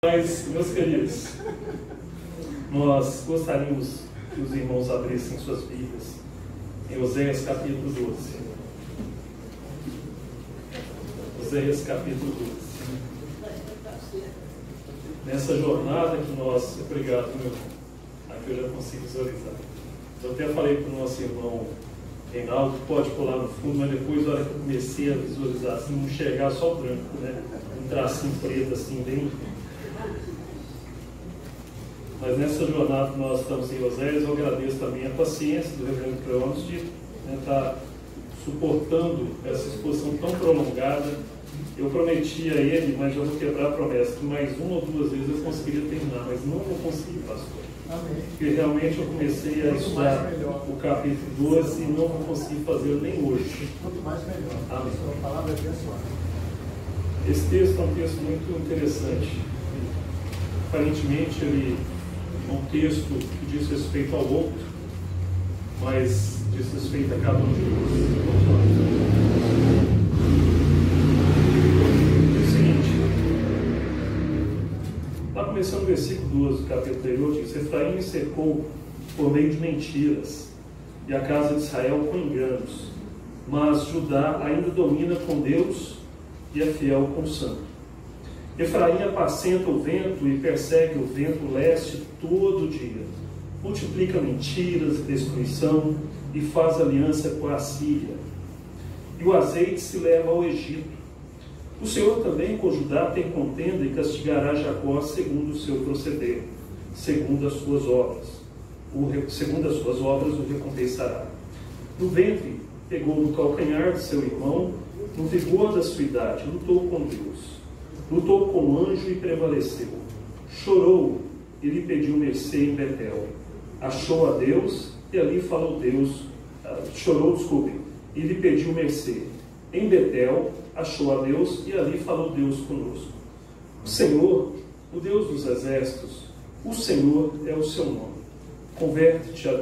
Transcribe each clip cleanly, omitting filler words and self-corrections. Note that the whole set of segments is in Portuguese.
Mas, meus queridos, nós gostaríamos que os irmãos abrissem suas Bíblias em Oséias capítulo 12. Oséias capítulo 12. Nessa jornada que nós... Obrigado, meu irmão. Aqui eu já consigo visualizar. Eu até falei para o nosso irmão Reinaldo que pode pular no fundo, mas depois, na hora que eu comecei a visualizar, assim, não enxergar só branco, né? Um tracinho preto, assim, bem... Mas nessa jornada que nós estamos em Oséias, eu agradeço também a paciência do reverendo Cleôncio de estar suportando essa exposição tão prolongada. Eu prometi a ele, mas já vou quebrar a promessa, que mais uma ou duas vezes eu conseguiria terminar, mas não vou conseguir, pastor. Amém. Porque realmente eu comecei a estudar o capítulo 12 e não vou conseguir fazer nem hoje. Quanto mais melhor. Amém. A palavra é abençoada. Esse texto é um texto muito interessante. Aparentemente ele é um texto que diz respeito ao outro, mas diz respeito a cada um de nós. É o seguinte, lá começando o versículo 12 do capítulo anterior, diz: Efraim me cercou por meio de mentiras, e a casa de Israel com enganos, mas Judá ainda domina com Deus e é fiel com o santo. Efraim apacenta o vento e persegue o vento leste todo dia. Multiplica mentiras e destruição e faz aliança com a Síria. E o azeite se leva ao Egito. O Senhor também com Judá tem contenda e castigará Jacó segundo o seu proceder, segundo as suas obras. Segundo as suas obras o recompensará. No ventre pegou no calcanhar de seu irmão, no vigor da sua idade, lutou com Deus. Lutou com o anjo e prevaleceu. Chorou e lhe pediu mercê em Betel. Achou a Deus e ali falou Deus. E lhe pediu mercê. Em Betel achou a Deus e ali falou Deus conosco. O Senhor, o Deus dos exércitos, o Senhor é o seu nome. Converte-te ao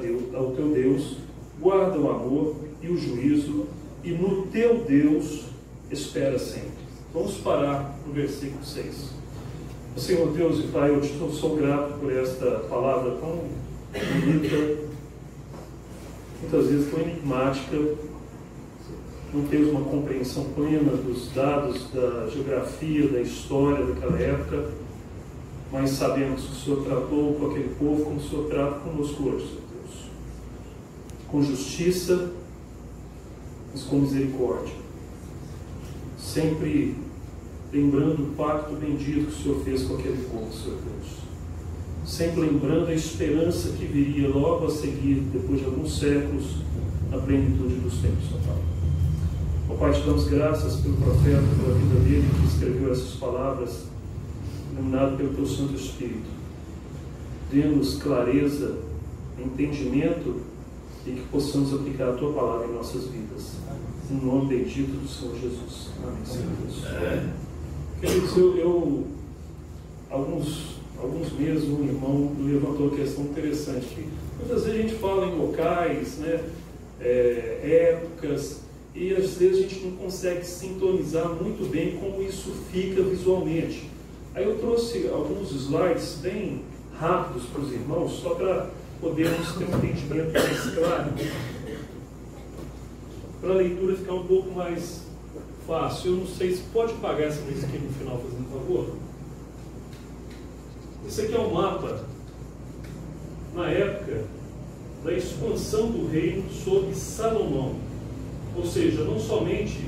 teu Deus, guarda o amor e o juízo, e no teu Deus espera sempre. Vamos parar no versículo 6. Senhor Deus e Pai, eu te sou grato por esta palavra tão bonita, muitas vezes tão enigmática. Não temos uma compreensão plena dos dados da geografia, da história daquela época, mas sabemos que o Senhor tratou com aquele povo como o Senhor trata conosco hoje, Senhor Deus. Com justiça, mas com misericórdia. Sempre lembrando o pacto bendito que o Senhor fez com aquele povo, Senhor Deus. Sempre lembrando a esperança que viria logo a seguir, depois de alguns séculos, na plenitude dos tempos, Senhor Pai. Ó Pai, te damos graças pelo profeta, pela vida dele, que escreveu essas palavras, iluminado pelo teu Santo Espírito. Dê-nos clareza, entendimento, e que possamos aplicar a tua palavra em nossas vidas. Em nome bendito do Senhor Jesus. Amém, Senhor Deus. Queridos, alguns meses um irmão levantou uma questão interessante, que muitas vezes a gente fala em locais, né, épocas, e às vezes a gente não consegue sintonizar muito bem como isso fica visualmente. Aí eu trouxe alguns slides bem rápidos para os irmãos, só para podermos ter um entendimento mais claro, para a leitura ficar um pouco mais fácil. Eu não sei se pode pagar essa luz aqui no final, fazendo favor. Esse aqui é um mapa, na época, da expansão do reino sob Salomão. Ou seja, não somente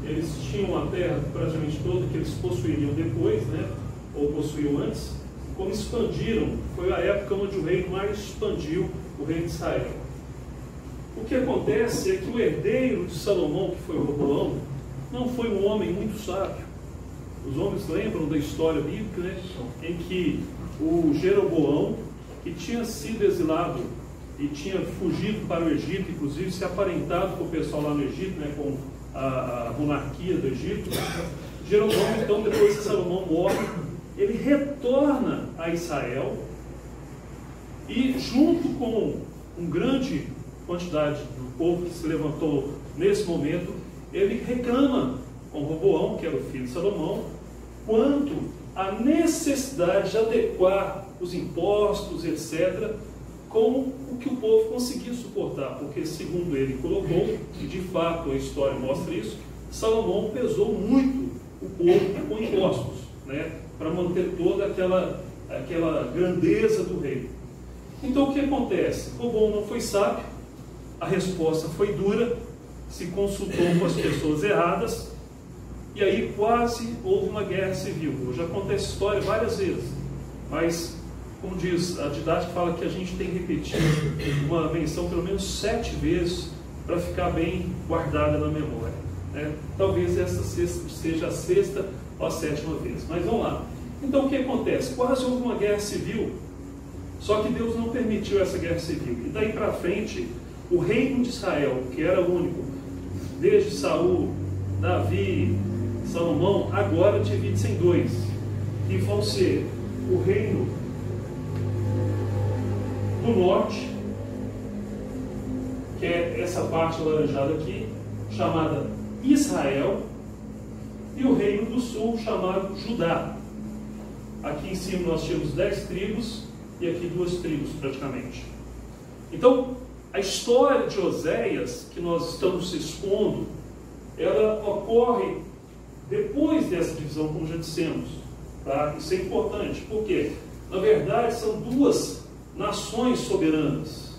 eles tinham a terra praticamente toda que eles possuiriam depois, né, ou possuíam antes, como expandiram. Foi a época onde o reino mais expandiu, o reino de Israel. O que acontece é que o herdeiro de Salomão, que foi o Roboão, não foi um homem muito sábio. Os homens lembram da história bíblica, né, em que o Jeroboão, que tinha sido exilado e tinha fugido para o Egito, inclusive se aparentado com o pessoal lá no Egito, né, com a monarquia do Egito, Jeroboão, então, depois que Salomão morre, ele retorna a Israel e, junto com uma grande quantidade do povo que se levantou nesse momento, ele reclama com Roboão, que era o filho de Salomão, quanto a necessidade de adequar os impostos, etc., com o que o povo conseguia suportar, porque, segundo ele colocou, e de fato a história mostra isso, Salomão pesou muito o povo com impostos, né, para manter toda aquela grandeza do rei. Então o que acontece? Roboão não foi sábio, a resposta foi dura, se consultou com as pessoas erradas, e aí quase houve uma guerra civil. Eu já contei essa história várias vezes, mas, como diz a didática, fala que a gente tem que repetir uma menção pelo menos 7 vezes para ficar bem guardada na memória, né? Talvez essa seja a 6ª ou a 7ª vez, mas vamos lá. Então o que acontece? Quase houve uma guerra civil, só que Deus não permitiu essa guerra civil. E daí para frente, o reino de Israel, que era único, desde Saul, Davi, Salomão, agora divide-se em 2. E vão ser o reino do norte, que é essa parte alaranjada aqui, chamada Israel, e o reino do sul, chamado Judá. Aqui em cima nós tínhamos 10 tribos, e aqui 2 tribos praticamente. Então, a história de Oséias, que nós estamos expondo, ela ocorre depois dessa divisão, como já dissemos. Tá? Isso é importante, porque, na verdade, são 2 nações soberanas.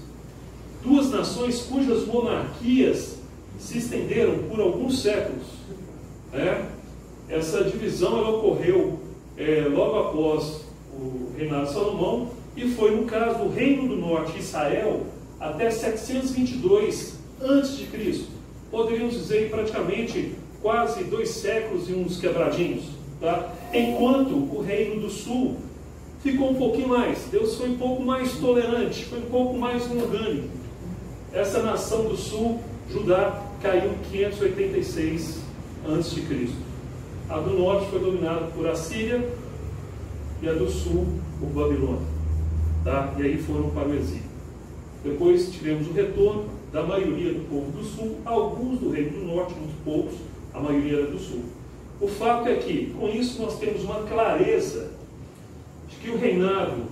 2 nações cujas monarquias se estenderam por alguns séculos. Né? Essa divisão ela ocorreu logo após o reinado de Salomão, e foi no caso do Reino do Norte, Israel, até 722 a.C. Poderíamos dizer praticamente quase 2 séculos e uns quebradinhos. Tá? Enquanto o Reino do Sul ficou um pouquinho mais. Deus foi um pouco mais tolerante, foi um pouco mais orgânico. Essa nação do Sul, Judá, caiu em 586 a.C. A do Norte foi dominada por Assíria e a do Sul por Babilônia. Tá? E aí foram para o exílio. Depois tivemos o retorno da maioria do povo do Sul, alguns do Reino do Norte, muito poucos, a maioria era do Sul. O fato é que, com isso, nós temos uma clareza de que o reinado,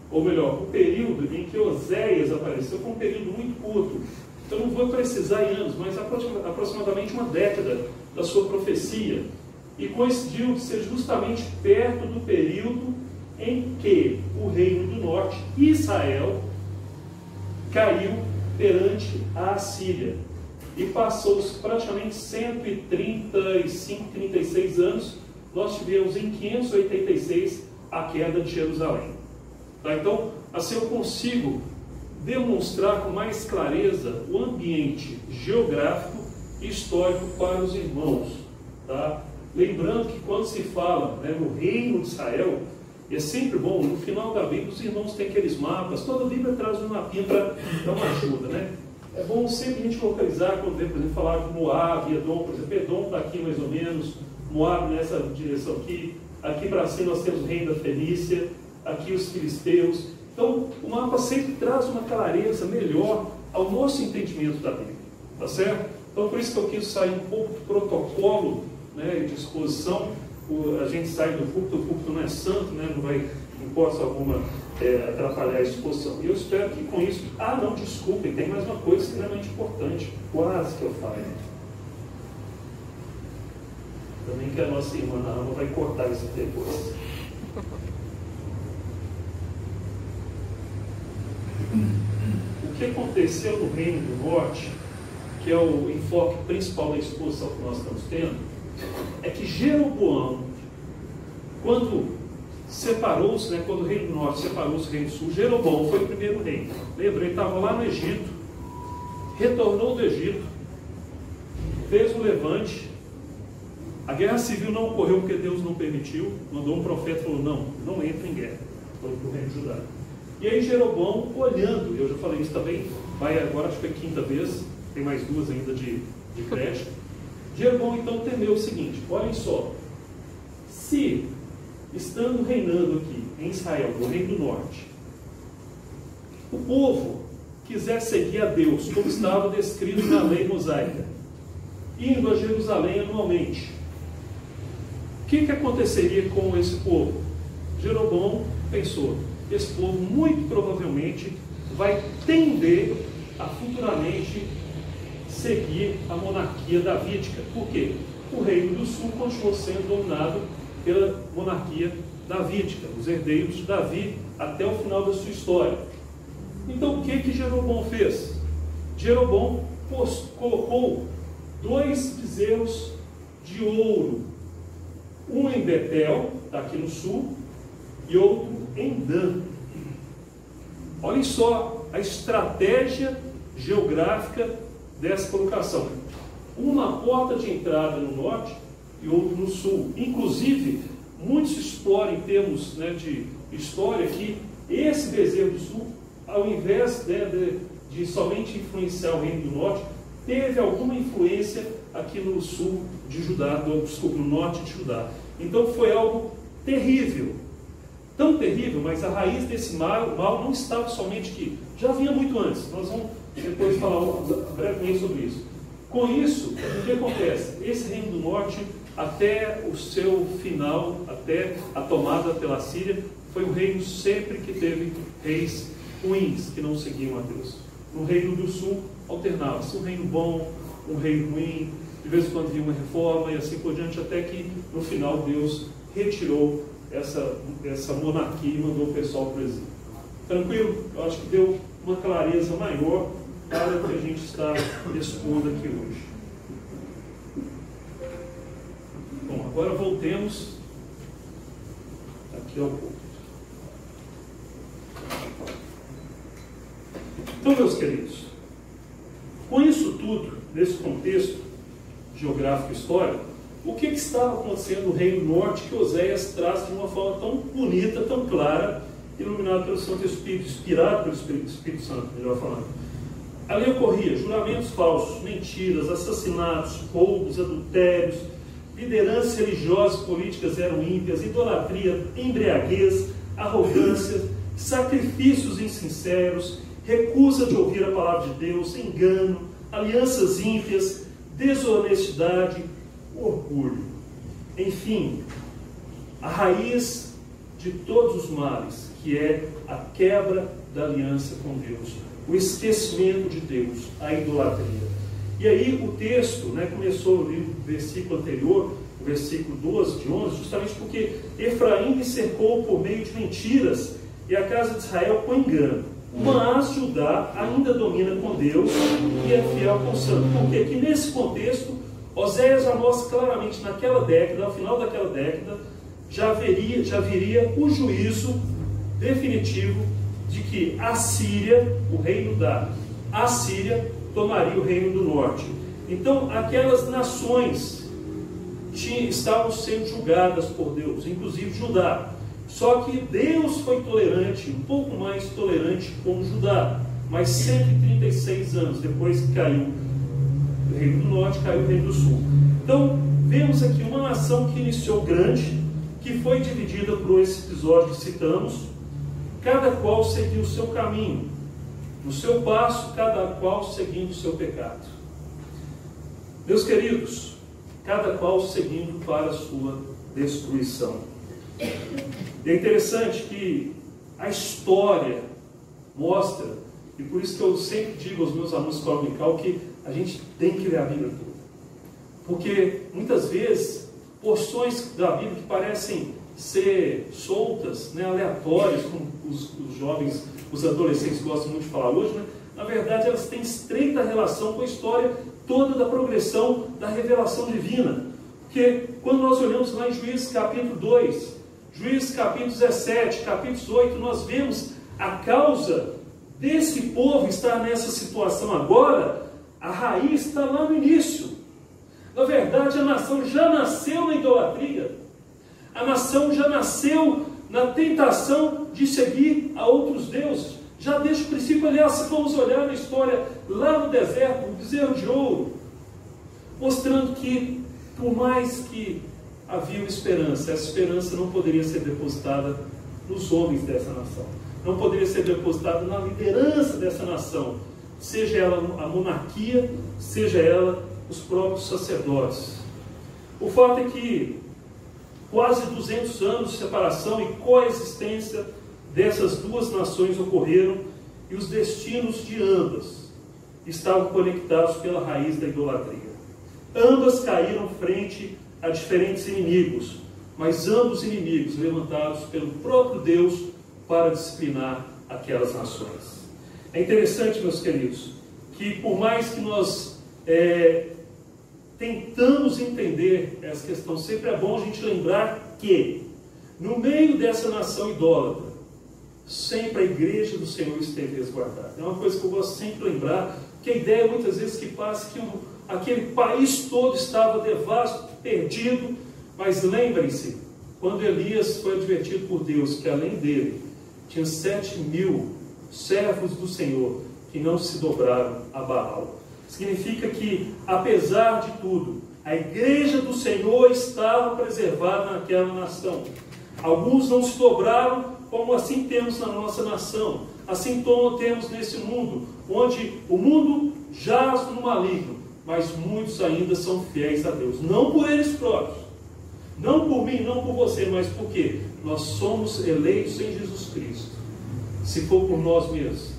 ou melhor, o período em que Oséias apareceu foi um período muito curto. Então não vou precisar em anos, mas aproximadamente uma década da sua profecia. E coincidiu de ser justamente perto do período em que o Reino do Norte, Israel, caiu perante a Assíria. E passou-se praticamente 135, 36 anos, nós tivemos em 586 a queda de Jerusalém. Tá? Então, assim eu consigo demonstrar com mais clareza o ambiente geográfico e histórico para os irmãos. Tá? Lembrando que quando se fala, né, no reino de Israel, é sempre bom, no final da Bíblia, os irmãos têm aqueles mapas, toda a Bíblia traz um mapinha para dar uma ajuda, né? É bom sempre a gente localizar, quando vem, por exemplo, falar de Moab e Edom, por exemplo, Edom está aqui mais ou menos, Moab nessa direção aqui, aqui para cima nós temos o reino da Fenícia, aqui os filisteus. Então, o mapa sempre traz uma clareza melhor ao nosso entendimento da Bíblia, tá certo? Então, por isso que eu quis sair um pouco do protocolo, né, de exposição. A gente sai do púlpito, o púlpito não é santo, né, não vai, em hipótese alguma, atrapalhar a exposição. E eu espero que com isso... não, desculpem, tem mais uma coisa extremamente importante, quase que eu falei. Também que a nossa irmã Ana vai cortar isso depois. O que aconteceu no Reino do Norte, que é o enfoque principal da exposição que nós estamos tendo, é que Jeroboão, quando separou-se, né, quando o Reino do Norte separou-se do Reino do Sul, Jeroboão foi o primeiro rei. Lembra, ele estava lá no Egito, retornou do Egito, fez um levante. A guerra civil não ocorreu porque Deus não permitiu, mandou um profeta e falou, não entra em guerra, foi para o Reino de Judá. E aí Jeroboão, olhando, eu já falei isso também, vai agora, acho que é a 5ª vez, tem mais 2 ainda de crédito. Jeroboão então temeu o seguinte, olhem só, se, estando reinando aqui em Israel, no Reino do Norte, o povo quiser seguir a Deus, como estava descrito na lei mosaica, indo a Jerusalém anualmente, O que aconteceria com esse povo? Jeroboão pensou, esse povo muito provavelmente vai tender a futuramente seguir a monarquia davídica. Por quê? O reino do sul continuou sendo dominado pela monarquia davídica, os herdeiros de Davi, até o final da sua história. Então o que Jeroboão fez? Jeroboão colocou 2 bezerros de ouro, um em Betel, aqui no sul, e outro em Dan. Olhem só a estratégia geográfica dessa colocação. Uma porta de entrada no norte e outro no sul. Inclusive, muitos exploram em termos de história que esse bezerro do sul, ao invés de somente influenciar o reino do norte, teve alguma influência aqui no sul de Judá, no norte de Judá. Então foi algo terrível. Tão terrível, mas a raiz desse mal não estava somente aqui. Já vinha muito antes. Nós vamos depois falar brevemente sobre isso. Com isso, o que acontece? Esse reino do norte, até o seu final, até a tomada pela Síria, foi um reino sempre que teve reis ruins, que não seguiam a Deus. No reino do sul, alternava-se um reino bom, um reino ruim, de vez em quando vinha uma reforma e assim por diante, até que no final Deus retirou essa monarquia e mandou o pessoal para o exílio. Tranquilo? Eu acho que deu uma clareza maior para o que a gente está expondo aqui hoje. Bom, agora voltemos aqui ao ponto. Então, meus queridos, com isso tudo, nesse contexto geográfico e histórico, o que estava acontecendo no Reino Norte que Oséias traz de uma forma tão bonita, tão clara, iluminado pelo Santo Espírito, inspirado pelo Espírito Santo, melhor falando. Ali ocorria juramentos falsos, mentiras, assassinatos, roubos, adultérios, lideranças religiosas e políticas eram ímpias, idolatria, embriaguez, arrogância, sacrifícios insinceros, recusa de ouvir a palavra de Deus, engano, alianças ímpias, desonestidade, orgulho. Enfim, a raiz de todos os males, que é a quebra da aliança com Deus, o esquecimento de Deus, a idolatria. E aí o texto começou no versículo anterior, o versículo 12 de 11, justamente porque Efraim me cercou por meio de mentiras e a casa de Israel com engano. Mas Judá ainda domina com Deus e é fiel com o santo. Porque aqui nesse contexto, Oséias já mostra claramente naquela década, ao final daquela década, já viria o juízo definitivo de que a Síria, o reino da Assíria, tomaria o reino do norte. Então aquelas nações estavam sendo julgadas por Deus, inclusive Judá. Só que Deus foi tolerante, um pouco mais tolerante com Judá. Mas 136 anos depois que caiu o reino do norte, caiu o reino do sul. Então, vemos aqui uma nação que iniciou grande, que foi dividida por esse episódio que citamos, cada qual seguiu o seu caminho, no seu passo, cada qual seguindo o seu pecado. Meus queridos, cada qual seguindo para a sua destruição. E é interessante que a história mostra, e por isso que eu sempre digo aos meus alunos escola dominical que a gente tem que ler a Bíblia toda. Porque muitas vezes porções da Bíblia que parecem ser soltas, aleatórias, como os jovens, os adolescentes gostam muito de falar hoje, na verdade elas têm estreita relação com a história toda da progressão da revelação divina. Porque quando nós olhamos lá em Juízes capítulo 2, Juízes capítulo 17, capítulo 8, nós vemos a causa desse povo estar nessa situação agora, a raiz está lá no início. Na verdade, a nação já nasceu na idolatria. A nação já nasceu na tentação de seguir a outros deuses. Já desde o princípio, aliás, se formos olhar na história lá no deserto, o bezerro de ouro, mostrando que, por mais que havia uma esperança, essa esperança não poderia ser depositada nos homens dessa nação. Não poderia ser depositada na liderança dessa nação, seja ela a monarquia, seja ela os próprios sacerdotes. O fato é que quase 200 anos de separação e coexistência dessas duas nações ocorreram, e os destinos de ambas estavam conectados pela raiz da idolatria. Ambas caíram frente a diferentes inimigos, mas ambos inimigos levantados pelo próprio Deus para disciplinar aquelas nações. É interessante, meus queridos, que por mais que nós tentamos entender essa questão, sempre é bom a gente lembrar que, no meio dessa nação idólatra, sempre a igreja do Senhor esteve resguardada. É uma coisa que eu gosto sempre de lembrar, que a ideia muitas vezes que passa que aquele país todo estava devasto, perdido, mas lembrem-se, quando Elias foi advertido por Deus que além dele tinha 7.000 servos do Senhor que não se dobraram a Baal. Significa que, apesar de tudo, a igreja do Senhor estava preservada naquela nação. Alguns não se dobraram, como assim temos na nossa nação. Assim temos nesse mundo, onde o mundo jaz no maligno, mas muitos ainda são fiéis a Deus. Não por eles próprios, não por mim, não por você, mas porque nós somos eleitos em Jesus Cristo. Se for por nós mesmos,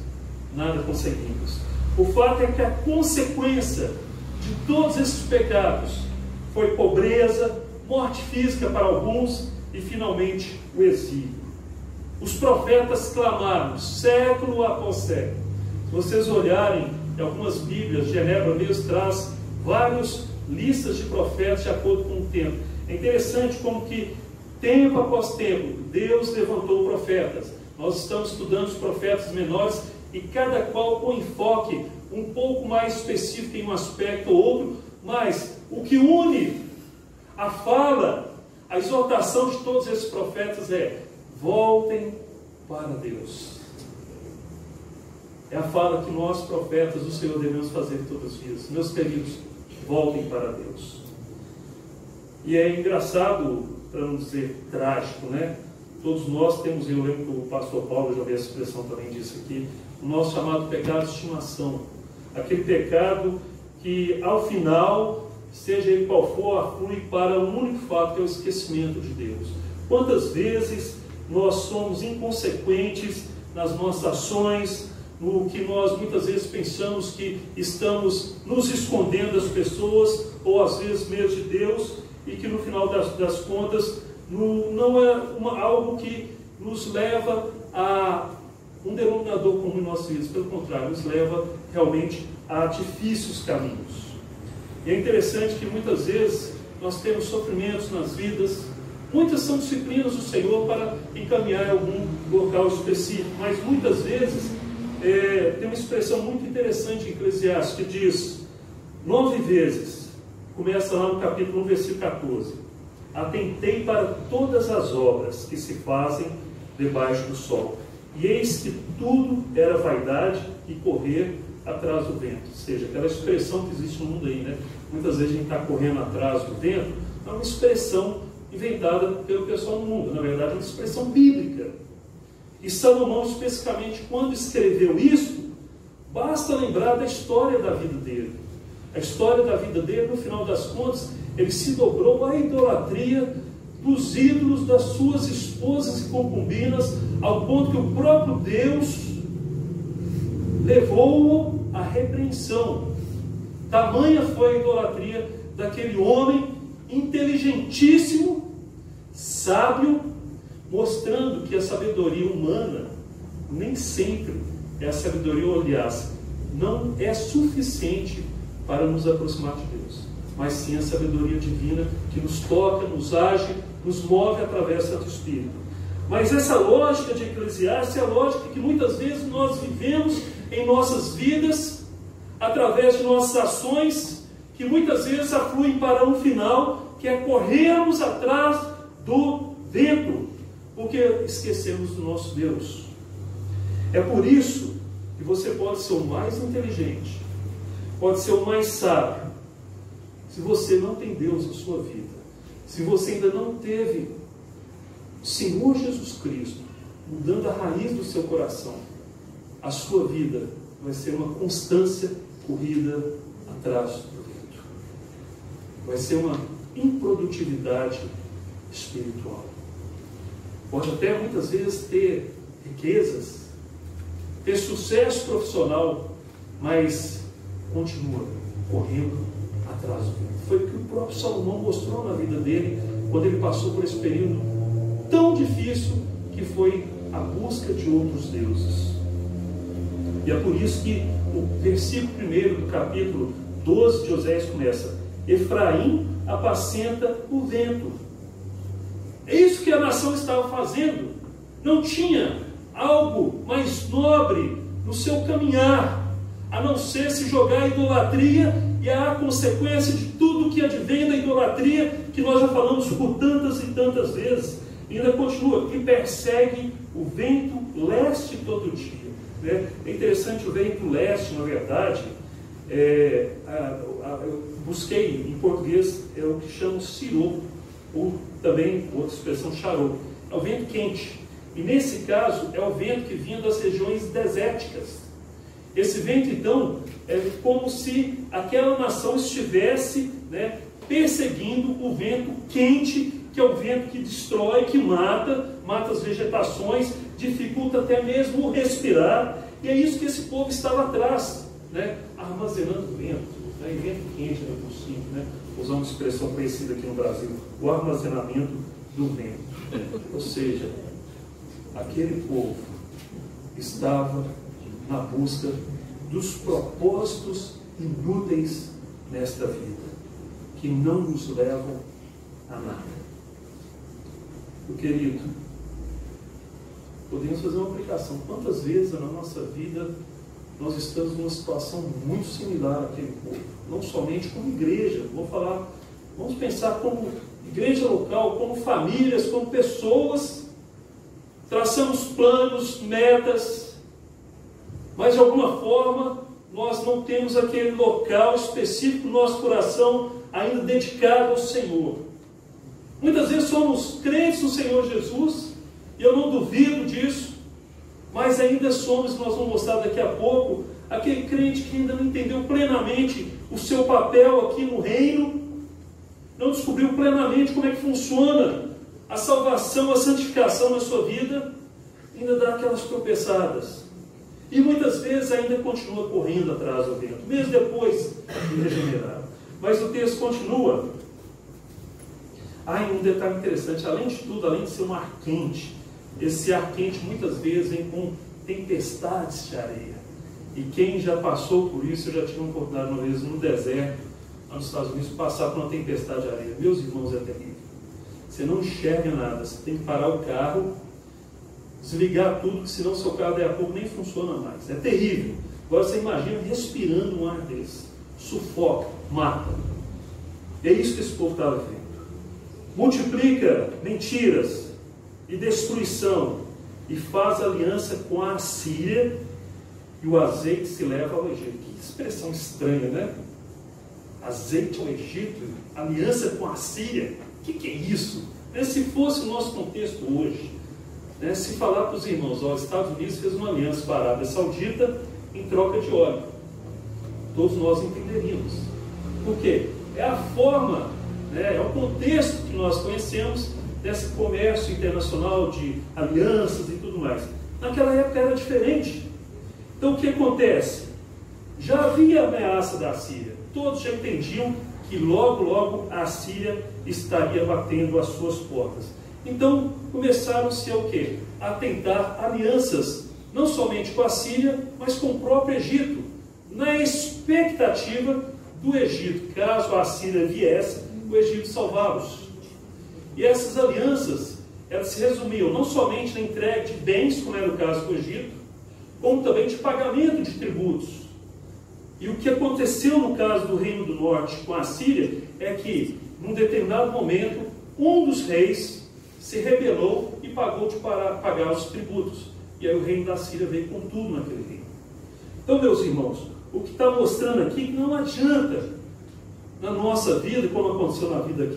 nada conseguimos. O fato é que a consequência de todos esses pecados foi pobreza, morte física para alguns e finalmente o exílio. Os profetas clamaram século após século. Se vocês olharem em algumas Bíblias, Genebra mesmo traz várias listas de profetas de acordo com o tempo. É interessante como que tempo após tempo Deus levantou profetas. Nós estamos estudando os profetas menores e cada qual com enfoque um pouco mais específico em um aspecto ou outro, mas o que une a fala, a exortação de todos esses profetas é: voltem para Deus. É a fala que nós, profetas do Senhor, devemos fazer todos os dias. Meus queridos, voltem para Deus. E é engraçado, para não dizer trágico, né? Todos nós temos, eu lembro que o pastor Paulo já veio essa expressão também disso aqui, o nosso chamado pecado de estimação. Aquele pecado que, ao final, seja ele qual for, aflui para um único fato, que é o esquecimento de Deus. Quantas vezes nós somos inconsequentes nas nossas ações, no que nós muitas vezes pensamos que estamos nos escondendo das pessoas, ou às vezes mesmo de Deus, e que no final das contas não é algo que nos leva a um denominador comum em nossas vidas, pelo contrário, nos leva realmente a difíceis caminhos. E é interessante que muitas vezes nós temos sofrimentos nas vidas, muitas são disciplinas do Senhor para encaminhar algum local específico, mas muitas vezes tem uma expressão muito interessante em Eclesiastes que diz 9 vezes, começa lá no capítulo 1, versículo 14: atentei para todas as obras que se fazem debaixo do sol, e eis que tudo era vaidade e correr atrás do vento. Ou seja, aquela expressão que existe no mundo aí, né? Muitas vezes a gente está correndo atrás do vento, é uma expressão inventada pelo pessoal no mundo, na verdade é uma expressão bíblica. E Salomão, especificamente, quando escreveu isso, basta lembrar da história da vida dele. A história da vida dele, no final das contas, ele se dobrou à idolatria dos ídolos das suas esposas e concubinas, ao ponto que o próprio Deus levou-o à repreensão. Tamanha foi a idolatria daquele homem inteligentíssimo, sábio, mostrando que a sabedoria humana nem sempre é a sabedoria, aliás, não é suficiente para nos aproximar de Deus, mas sim a sabedoria divina que nos toca, nos age, nos move através do Santo Espírito. Mas essa lógica de Eclesiastes é a lógica que muitas vezes nós vivemos em nossas vidas, através de nossas ações, que muitas vezes afluem para um final, que é corrermos atrás do vento, porque esquecemos do nosso Deus. É por isso que você pode ser o mais inteligente, pode ser o mais sábio, se você não tem Deus na sua vida, se você ainda não teve o Senhor Jesus Cristo mudando a raiz do seu coração, a sua vida vai ser uma constância corrida atrás do vento. Vai ser uma improdutividade espiritual. Pode até muitas vezes ter riquezas, ter sucesso profissional, mas continua correndo atrás do vento. Foi o que o próprio Salomão mostrou na vida dele, quando ele passou por esse período tão difícil que foi a busca de outros deuses. E é por isso que o versículo 1 do capítulo 12 de Oséias começa: Efraim apacenta o vento. É isso que a nação estava fazendo. Não tinha algo mais nobre no seu caminhar, a não ser se jogar a idolatria e a consequência de tudo que advém da idolatria, que nós já falamos por tantas e tantas vezes. E ainda continua, que persegue o vento leste todo dia. É interessante, o vento leste, na verdade, eu busquei em português, é o que chamam cirô, ou também outra expressão charô. É o vento quente. E nesse caso é o vento que vinha das regiões desérticas. Esse vento, então, é como se aquela nação estivesse, perseguindo o vento quente, que é o vento que destrói, que mata as vegetações, dificulta até mesmo o respirar. E é isso que esse povo estava atrás, armazenando vento, e vento quente, por cima, usando uma expressão conhecida aqui no Brasil, o armazenamento do vento. Ou seja, aquele povo estava na busca dos propósitos inúteis nesta vida, que não nos levam a nada. Meu querido, podemos fazer uma aplicação. Quantas vezes na nossa vida nós estamos numa situação muito similar àquele povo? Não somente como igreja, vamos pensar como igreja local, como famílias, como pessoas. Traçamos planos, metas, mas de alguma forma nós não temos aquele local específico no nosso coração ainda dedicado ao Senhor. Muitas vezes somos crentes no Senhor Jesus, e eu não duvido disso, mas ainda somos, nós vamos mostrar daqui a pouco, aquele crente que ainda não entendeu plenamente o seu papel aqui no reino, não descobriu plenamente como é que funciona a salvação, a santificação na sua vida, ainda dá aquelas tropeçadas. E muitas vezes ainda continua correndo atrás do vento, mesmo depois de regenerado. Mas o texto continua. Um detalhe interessante, além de tudo, além de ser um ar quente, esse ar quente muitas vezes vem com tempestades de areia. E quem já passou por isso, eu já tive uma oportunidade uma vez no deserto, lá nos Estados Unidos, passar por uma tempestade de areia. Meus irmãos, é terrível. Você não enxerga nada, você tem que parar o carro, desligar tudo, porque senão o seu carro daqui a pouco nem funciona mais. É terrível. Agora você imagina respirando um ar desse. Sufoca, mata. É isso que esse povo estava vendo. Multiplica mentiras e destruição, e faz aliança com a Assíria, e o azeite se leva ao Egito. Que expressão estranha, né? Azeite ao Egito, aliança com a Assíria. O que é isso? Se fosse o nosso contexto hoje, se falar para os irmãos, os Estados Unidos fez uma aliança com a Arábia Saudita em troca de óleo, todos nós entenderíamos. Por quê? É a forma, é o contexto que nós conhecemos desse comércio internacional de alianças e tudo mais. Naquela época era diferente. Então o que acontece? Já havia ameaça da Síria. Todos já entendiam que logo a Síria estaria batendo às suas portas. Então começaram-se a tentar alianças, não somente com a Síria, mas com o próprio Egito, na expectativa do Egito, caso a Síria viesse, o Egito salvá-los. E essas alianças, elas se resumiam não somente na entrega de bens, como era o caso do Egito, como também de pagamento de tributos. E o que aconteceu no caso do Reino do Norte com a Síria é que, num determinado momento, um dos reis se rebelou e pagou de pagar os tributos. E aí o reino da Síria veio com tudo naquele reino. Então, meus irmãos, o que está mostrando aqui é que não adianta, na nossa vida, como aconteceu na vida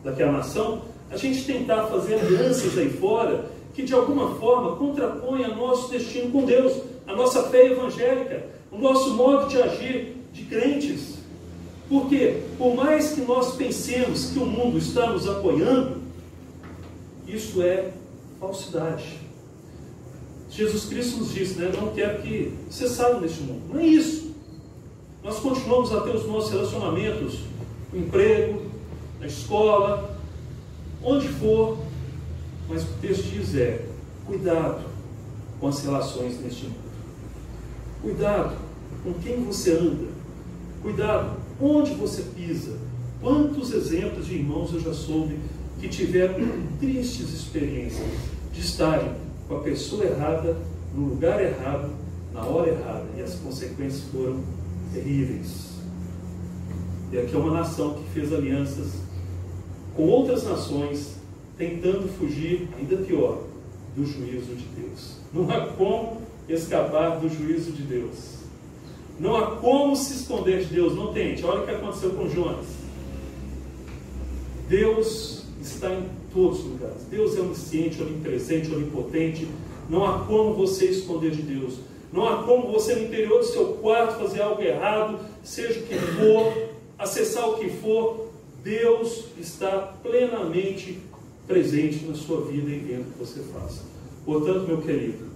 daquela nação, a gente tentar fazer alianças aí fora que de alguma forma contrapõem o nosso destino com Deus, a nossa fé evangélica, o nosso modo de agir de crentes. Porque, por mais que nós pensemos que o mundo está nos apoiando, isso é falsidade. Jesus Cristo nos disse, né? Não quero que você saia deste mundo. Não é isso. Nós continuamos a ter os nossos relacionamentos, no emprego, na escola, onde for, mas o que o texto diz é: cuidado com as relações neste mundo. Cuidado com quem você anda. Cuidado onde você pisa. Quantos exemplos de irmãos eu já soube que tiveram tristes experiências de estarem com a pessoa errada, no lugar errado, na hora errada, e as consequências foram terríveis. E aqui é uma nação que fez alianças com outras nações, tentando fugir, ainda pior, do juízo de Deus. Não há como escapar do juízo de Deus. Não há como se esconder de Deus. Não tente. Olha o que aconteceu com Jonas. Deus está em todos os lugares. Deus é onisciente, onipresente, onipotente. Não há como você esconder de Deus. Não há como você, no interior do seu quarto, fazer algo errado, seja o que for, acessar o que for. Deus está plenamente presente na sua vida e vendo o que você faça. Portanto, meu querido,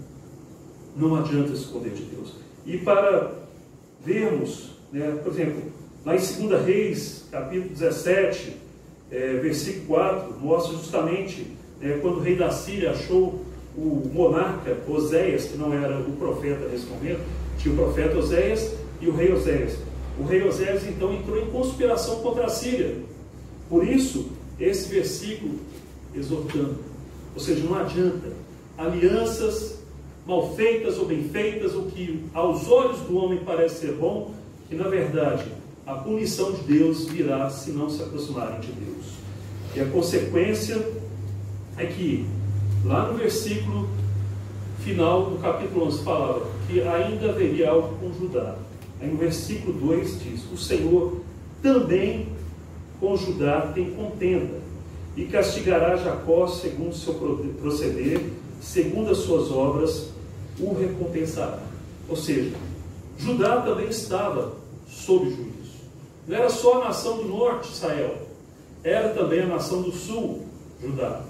não adianta esconder de Deus. E para vermos, né, por exemplo, lá em 2 Reis, capítulo 17, versículo 4, mostra justamente quando o rei da Síria achou o monarca Oséias, que não era o profeta nesse momento, tinha o profeta Oséias e o rei Oséias. O rei Oséias então entrou em conspiração contra a Síria. Por isso, esse versículo exortando, ou seja, não adianta alianças mal feitas ou bem feitas, o que aos olhos do homem parece ser bom, que na verdade a punição de Deus virá se não se aproximarem de Deus. E a consequência é que lá no versículo final do capítulo 11 falava que ainda haveria algo com Judá. Aí no versículo 2 diz: o Senhor também com Judá tem contenda, e castigará Jacó segundo o seu proceder, segundo as suas obras, o recompensará. Ou seja, Judá também estava sob juízo. Não era só a nação do norte, Israel, era também a nação do sul, Judá.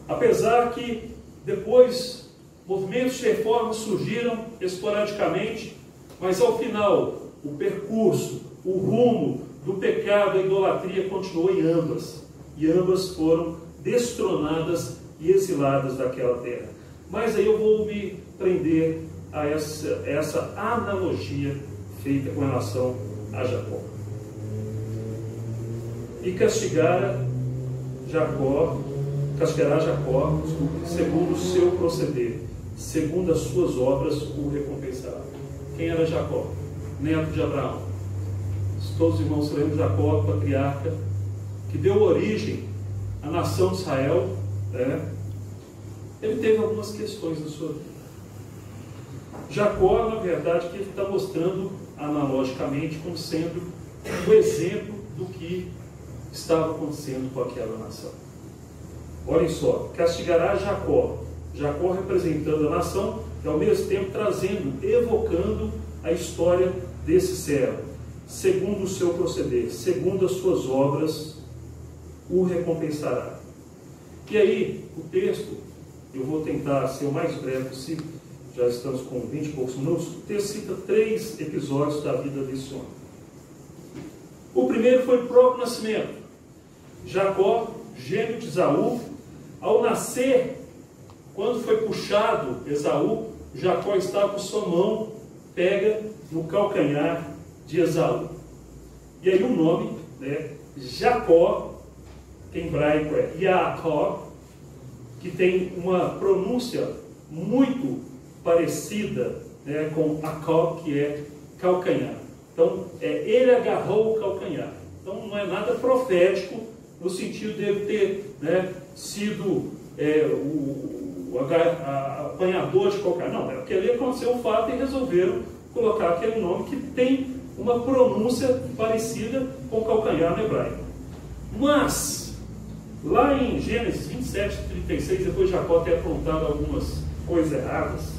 Apesar que depois movimentos de reforma surgiram esporadicamente, mas ao final o percurso, o rumo do pecado e idolatria continuou em ambas, e ambas foram destronadas e exiladas daquela terra. Mas aí eu vou me prender a essa analogia feita com relação a Jacó. E castigará Jacó, segundo o seu proceder, segundo as suas obras o recompensará. Quem era Jacó? Neto de Abraão. Todos os irmãos lembram de Jacó, patriarca, que deu origem à nação de Israel, ele teve algumas questões na sua vida. Jacó, na verdade, que ele está mostrando analogicamente como sendo o exemplo do que estava acontecendo com aquela nação. Olhem só, castigará Jacó. Jacó representando a nação e ao mesmo tempo trazendo, evocando a história desse servo. Segundo o seu proceder, segundo as suas obras, o recompensará. E aí, o texto, eu vou tentar ser o mais breve possível, já estamos com 20 e poucos minutos. O texto cita 3 episódios da vida desse homem. O primeiro foi o próprio nascimento. Jacó, gêmeo de Esaú, ao nascer, quando foi puxado Esaú, Jacó estava com sua mão pega no calcanhar de Esaú. E aí o nome, Jacó, que em hebraico é Yaakov, que tem uma pronúncia muito parecida com Akov, que é calcanhar. Então, ele agarrou o calcanhar. Então, não é nada profético, no sentido de ele ter sido o apanhador de calcanhar. Não, é porque ali aconteceu o fato e resolveram colocar aquele nome que tem uma pronúncia parecida com calcanhar no hebraico. Mas, lá em Gênesis 27, 36, depois de Jacó ter apontado algumas coisas erradas,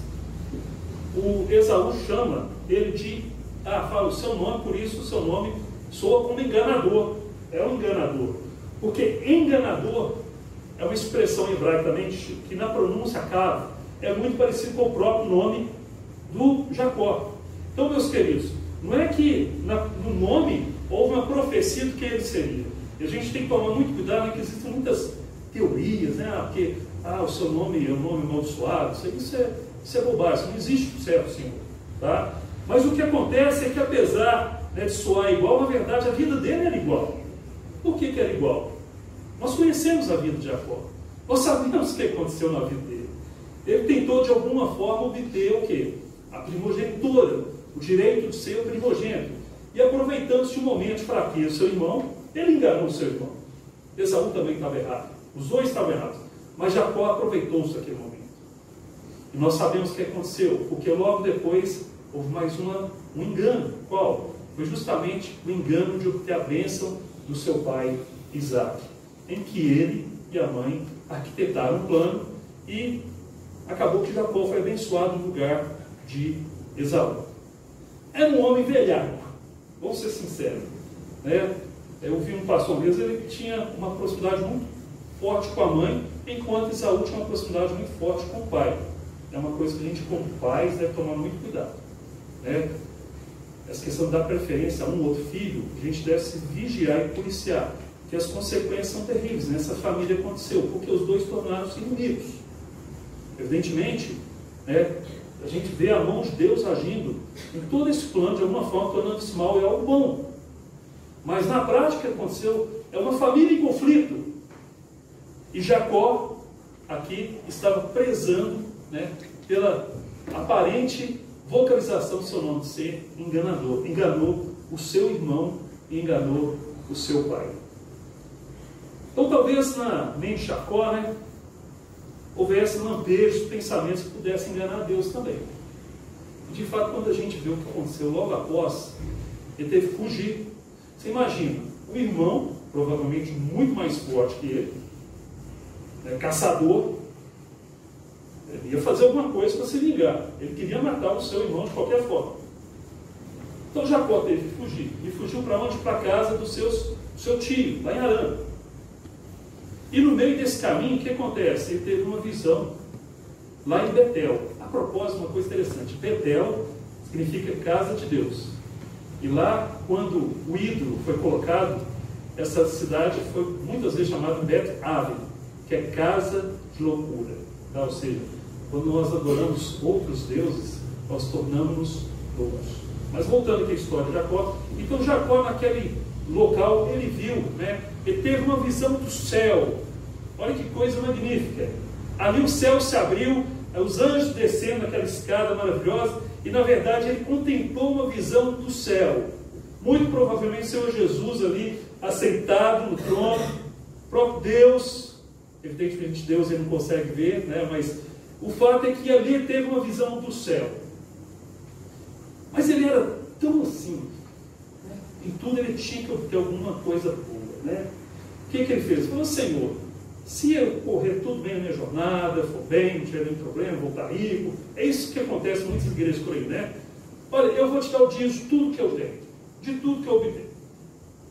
o Esaú chama ele de, fala o seu nome, por isso o seu nome soa como enganador. É um enganador. Porque enganador é uma expressão hebraicamente que na pronúncia acaba, é muito parecido com o próprio nome do Jacó. Então, meus queridos, não é que no nome houve uma profecia do que ele seria. E a gente tem que tomar muito cuidado, né, que existem muitas teorias, né? Porque o seu nome é um nome amaldiçoado, isso é bobagem, não existe certo, Senhor. Tá? Mas o que acontece é que, apesar, né, de soar igual, na verdade a vida dele era igual. Por que era igual? Nós conhecemos a vida de Jacó. Nós sabemos o que aconteceu na vida dele. Ele tentou, de alguma forma, obter o quê? A primogenitura, o direito de ser o primogênito. E aproveitando-se de um momento de fraqueza do seu irmão, ele enganou o seu irmão. Esaú também estava errado. Os dois estavam errados. Mas Jacó aproveitou-se daquele momento. E nós sabemos o que aconteceu, porque logo depois houve mais um engano. Qual? Foi justamente o engano de obter a bênção do seu pai Isaac, em que ele e a mãe arquitetaram um plano e acabou que Jacó foi abençoado no lugar de Esaú. Era um homem velhaco, vamos ser sinceros, né? Eu vi um pastor mesmo, ele tinha uma proximidade muito forte com a mãe, enquanto Esaú tinha uma proximidade muito forte com o pai. É uma coisa que a gente, como pais, deve tomar muito cuidado, né? Essa questão de dar preferência a um ou outro filho, a gente deve se vigiar e policiar, porque as consequências são terríveis. Nessa família aconteceu, porque os dois tornaram-se inimigos. Evidentemente, né, a gente vê a mão de Deus agindo em todo esse plano, de alguma forma, tornando esse mal em algo bom. Mas na prática o que aconteceu é uma família em conflito. E Jacó, aqui, estava prezando, né, pela aparente vocalização do seu nome de ser enganador. Enganou o seu irmão e enganou o seu pai. Então, talvez na mente de Jacó, né, houvesse lampejos, pensamentos que pudessem enganar Deus também. E, de fato, quando a gente vê o que aconteceu logo após, ele teve que fugir. Você imagina, o irmão, provavelmente muito mais forte que ele, né, caçador, ele ia fazer alguma coisa para se vingar. Ele queria matar o seu irmão de qualquer forma. Então Jacó teve que fugir. E fugiu para onde? Para a casa do seu tio, lá em Harã. E no meio desse caminho, o que acontece? Ele teve uma visão lá em Betel. A propósito, uma coisa interessante. Betel significa casa de Deus. E lá, quando o ídolo foi colocado, essa cidade foi muitas vezes chamada Bet-Aven, que é casa de loucura. Tá? Ou seja, quando nós adoramos outros deuses, nós tornamos-nos loucos. Mas voltando aqui à história de Jacó, então Jacó naquele local, ele viu, né, ele teve uma visão do céu. Olha que coisa magnífica. Ali o céu se abriu, os anjos descendo aquela escada maravilhosa, e na verdade ele contemplou uma visão do céu. Muito provavelmente o Senhor Jesus ali, assentado no trono, o próprio Deus, evidentemente Deus ele não consegue ver, né, mas o fato é que ali ele teve uma visão do céu. Mas ele era tão assim, né? Em tudo ele tinha que obter alguma coisa boa, né? O que ele fez? Ele falou: Senhor, se eu correr tudo bem na minha jornada, for bem, não tiver nenhum problema, voltar rico, é isso que acontece em muitas igrejas por aí, né? Olha, eu vou te dar o dízimo de tudo que eu tenho, de tudo que eu obtenho,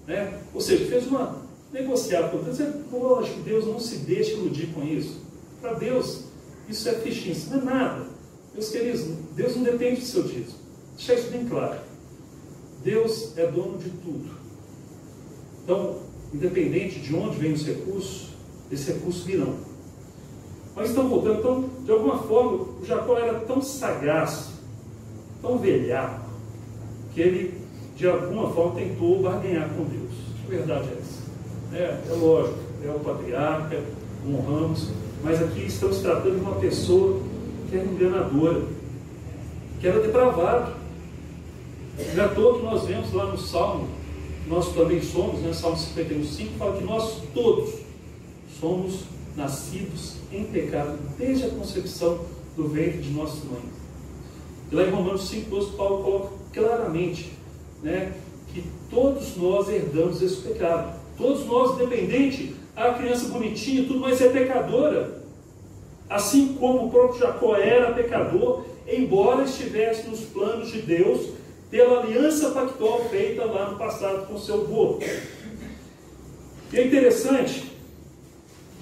né? Ou seja, fez uma negociada com Deus. Lógico, Deus não se deixa iludir com isso. Para Deus, isso é fichinho, isso não é nada. Meus queridos, Deus não depende do seu dízimo. Deixa isso bem claro. Deus é dono de tudo. Então, independente de onde vem os recursos, esses recursos virão. Mas estão voltando. Então, de alguma forma, o Jacó era tão sagaz, tão velhaco, que ele, de alguma forma, tentou barganhar com Deus. A verdade é essa. É lógico, é o patriarca, honramos, mas aqui estamos tratando de uma pessoa que era enganadora, que era depravado. Não é à toa que nós vemos lá no Salmo, nós também somos, né, Salmo 51:5, fala que nós todos somos nascidos em pecado desde a concepção do ventre de nossas mães. E lá em Romanos 5:12, Paulo coloca claramente, né, que todos nós herdamos esse pecado. Todos nós, independente, a criança bonitinha, tudo, mas é pecadora. Assim como o próprio Jacó era pecador, embora estivesse nos planos de Deus, pela aliança pactual feita lá no passado com seu avô. E é interessante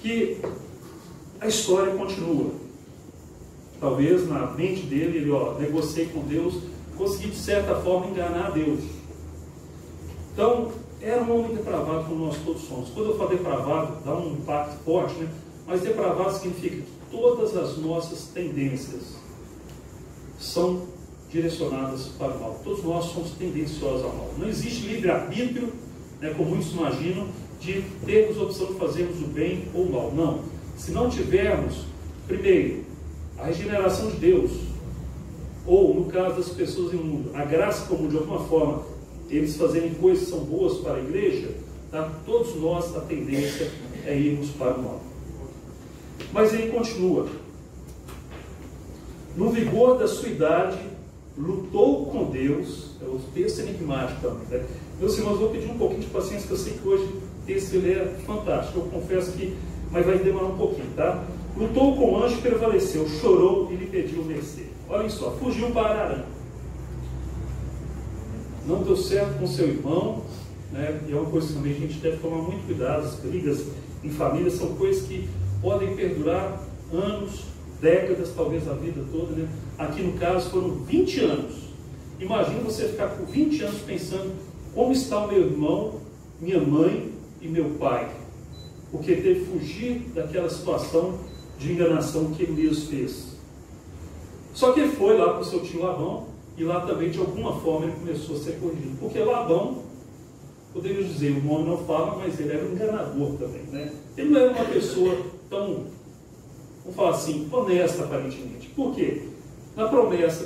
que que a história continua. Talvez na mente dele, ele negociei com Deus, consegui de certa forma enganar a Deus. Então, era um homem depravado como nós todos somos. Quando eu falo depravado, dá um impacto forte, né? Mas depravado significa que todas as nossas tendências são direcionadas para o mal. Todos nós somos tendenciosos ao mal. Não existe livre-arbítrio, né, como muitos imaginam, de termos a opção de fazermos o bem ou o mal. Não. Se não tivermos, primeiro, a regeneração de Deus, ou, no caso das pessoas em mundo, a graça comum, de alguma forma, eles fazerem coisas que são boas para a igreja, tá? Todos nós, a tendência é irmos para o mal. Mas ele continua. No vigor da sua idade, lutou com Deus. É o texto enigmático também, né? Meus irmãos, vou pedir um pouquinho de paciência, que eu sei que hoje o texto ele é fantástico. Eu confesso que, mas vai demorar um pouquinho, tá? Lutou com o anjo e prevaleceu, chorou e lhe pediu mercê. Olhem só, fugiu para Arã. Não deu certo com seu irmão, né? E é uma coisa que também a gente deve tomar muito cuidado. As brigas em família são coisas que podem perdurar anos, décadas, talvez a vida toda, né? Aqui no caso foram 20 anos. Imagina você ficar por 20 anos pensando como está o meu irmão, minha mãe e meu pai, porque teve que fugir daquela situação de enganação que ele mesmo fez. Só que ele foi lá para o seu tio Labão, e lá também, de alguma forma, ele começou a ser corrigido. Porque Labão, poderíamos dizer, o nome não fala, mas ele era um enganador também, né? Ele não era uma pessoa tão, vamos falar assim, honesta, aparentemente. Por quê? Na promessa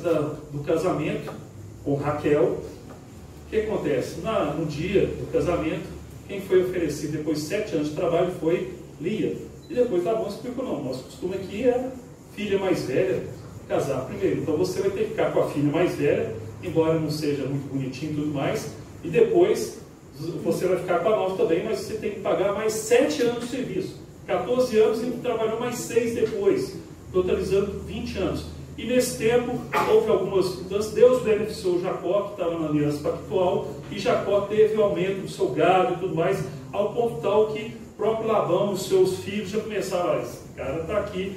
do casamento com Raquel, o que acontece? No dia do casamento, quem foi oferecido depois de 7 anos de trabalho foi Lia. E depois Labão explicou, não, nosso costume aqui é a filha mais velha casar primeiro. Então você vai ter que ficar com a filha mais velha, embora não seja muito bonitinho e tudo mais, e depois você vai ficar com a nova também, mas você tem que pagar mais 7 anos de serviço. 14 anos e trabalhou mais 6 depois, totalizando 20 anos. E nesse tempo, houve algumas mudanças. Deus beneficiou Jacó, que estava na aliança pactual, e Jacó teve o aumento do seu gado e tudo mais, ao ponto tal que o próprio Labão, os seus filhos, já começaram, esse cara está aqui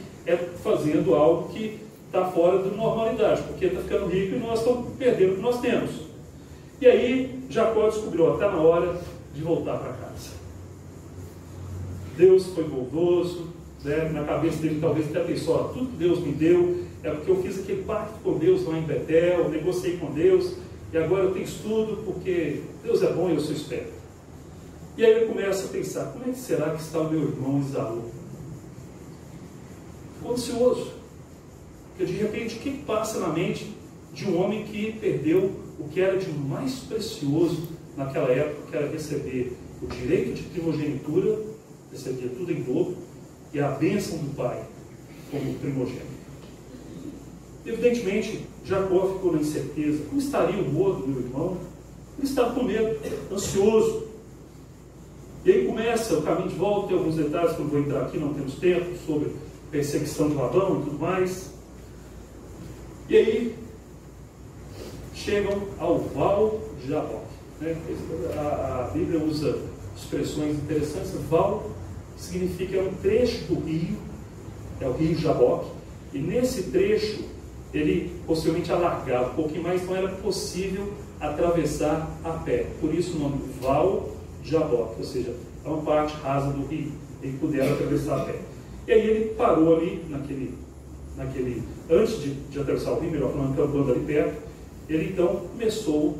fazendo algo que está fora da normalidade, porque está ficando rico e nós estamos perdendo o que nós temos. E aí, Jacó descobriu, está na hora de voltar para casa. Deus foi bondoso, né? Na cabeça dele talvez até pensou, tudo que Deus me deu é porque eu fiz aquele pacto com Deus lá em Betel, negociei com Deus, e agora eu tenho tudo porque Deus é bom e eu sou esperto. E aí ele começa a pensar, como é que será que está o meu irmão Esaú? Ficou ansioso, porque de repente o que passa na mente de um homem que perdeu o que era de mais precioso naquela época, que era receber o direito de primogenitura, recebia tudo em dobro, e a bênção do pai como primogênito. Evidentemente, Jacó ficou na incerteza. Como estaria o humor do meu irmão? Ele estava com medo, ansioso. E aí começa o caminho de volta. Tem alguns detalhes que eu não vou entrar aqui, não temos tempo, sobre perseguição de Labão e tudo mais. E aí chegam ao Val de Jaboque, né? A Bíblia usa expressões interessantes. Val significa um trecho do rio, é o rio Jaboque, e nesse trecho ele possivelmente alargava um pouquinho mais, então era possível atravessar a pé. Por isso o nome Val de Jaboque, ou seja, é uma parte rasa do rio, ele puderam atravessar a pé. E aí ele parou ali, antes de atravessar o rio, melhor falando, acampando ali perto, ele então começou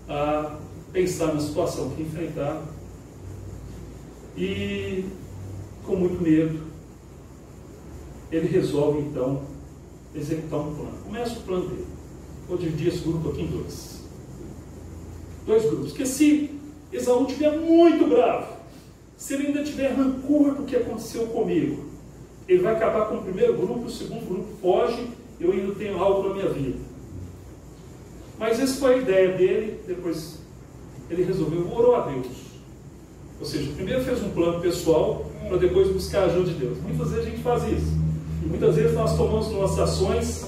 a pensar na situação que ia enfrentar, e com muito medo, ele resolve então executar um plano. Começa o plano dele. Vou dividir esse grupo aqui em dois grupos. Porque se Esaú estiver muito bravo, se ele ainda tiver rancor do que aconteceu comigo, ele vai acabar com o primeiro grupo, o segundo grupo foge, eu ainda tenho algo na minha vida. Mas essa foi a ideia dele. Depois ele resolveu, orou a Deus. Ou seja, primeiro fez um plano pessoal, para depois buscar a ajuda de Deus. Muitas vezes a gente faz isso. E muitas vezes nós tomamos nossas ações,